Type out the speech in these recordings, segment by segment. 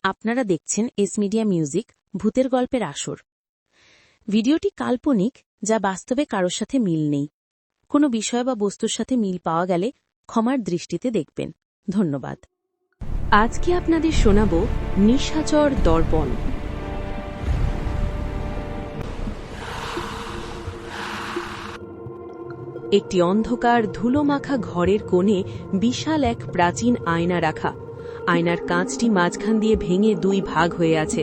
আপনারা দেখছেন S media music ভূতের গল্পের আসর। ভিডিওটি কাল্পনিক, যা বাস্তবে কারোর সাথে মিল নেই। কোনো বিষয় বা বস্তুর সাথে মিল পাওয়া গেলে ক্ষমার দৃষ্টিতে দেখবেন। ধন্যবাদ। আজকে আপনাদের শোনাব নিশাচর দর্পণ। একটি অন্ধকার ধুলোমাখা ঘরের কোণে বিশাল এক প্রাচীন আয়না রাখা। আয়নার কাঁচটি মাঝখান দিয়ে ভেঙে দুই ভাগ হয়ে আছে।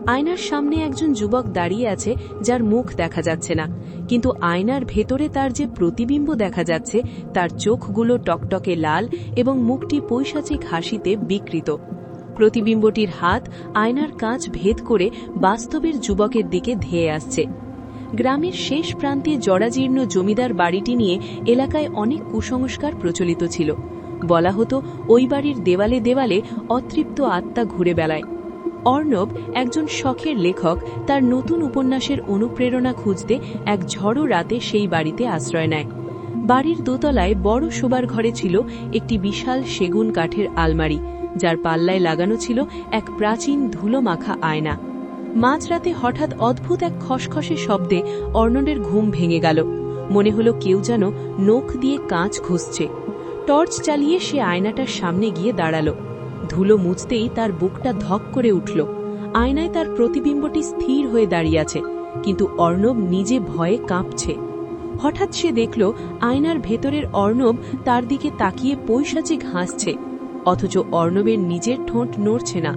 আয়নার সামনে একজন যুবক দাঁড়িয়ে আছে, যার মুখ দেখা যাচ্ছে না, কিন্তু আয়নার ভেতরে তার যে প্রতিবিম্ব দেখা যাচ্ছে, তার চোখগুলো টকটকে লাল এবং মুখটি পৈশাচিক হাসিতে বিকৃত। প্রতিবিম্বটির হাত আয়নার কাঁচ ভেদ করে বাস্তবের যুবকের দিকে ধেয়ে আসছে। গ্রামের শেষ প্রান্তে জরাজীর্ণ জমিদার বাড়িটি নিয়ে এলাকায় অনেক কুসংস্কার প্রচলিত ছিল। বলা হতো ওই বাড়ির দেওয়ালে দেওয়ালে অতৃপ্ত আত্মা ঘুরে বেড়ায়। অর্ণব, একজন শখের লেখক, তার নতুন উপন্যাসের অনুপ্রেরণা খুঁজতে এক ঝড়ো রাতে সেই বাড়িতে আশ্রয় নেয়। বাড়ির দোতলায় বড় শোবার ঘরে ছিল একটি বিশাল সেগুন কাঠের আলমারি, যার পাল্লায় লাগানো ছিল এক প্রাচীন ধুলোমাখা আয়না। মাঝরাতে হঠাৎ অদ্ভুত এক খসখসে শব্দে অর্ণবের ঘুম ভেঙে গেল। মনে হলো কেউ যেন নখ দিয়ে কাঁচ ঘষছে। টর্চ চালিয়ে সে আয়নাটার সামনে গিয়ে দাঁড়াল। ধুলো মুছতেই তার বুকটা ধক করে উঠল। আয়নায় তার প্রতিবিম্বটি স্থির হয়ে দাঁড়িয়ে আছে, কিন্তু অর্ণব নিজে ভয়ে কাঁপছে। হঠাৎ সে দেখল আয়নার ভেতরের অর্ণব তার দিকে তাকিয়ে পৈশাচিক হাসছে, অথচ অর্ণবের নিজের ঠোঁট নড়ছে না।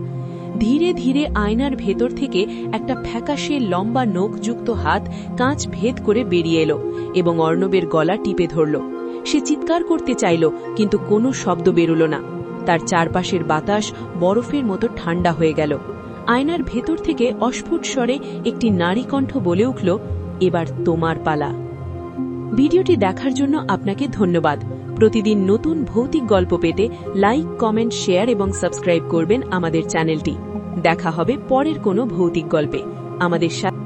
ধীরে ধীরে আয়নার ভেতর থেকে একটা ফ্যাকাশে লম্বা নখযুক্ত হাত কাঁচ ভেদ করে বেরিয়ে এলো এবং অর্ণবের গলা টিপে ধরল। সে চিৎকার করতে চাইল, কিন্তু কোনো শব্দ বেরোল না। তার চারপাশের বাতাস বরফের মতো ঠান্ডা হয়ে গেল। আয়নার ভেতর থেকে অস্ফুট স্বরে একটি নারী কণ্ঠ বলে উঠল, এবার তোমার পালা। ভিডিওটি দেখার জন্য আপনাকে ধন্যবাদ। প্রতিদিন নতুন ভৌতিক গল্প পেতে লাইক, কমেন্ট, শেয়ার এবং সাবস্ক্রাইব করবেন আমাদের চ্যানেলটি। দেখা হবে পরের কোনো ভৌতিক গল্পে। আমাদের সাথে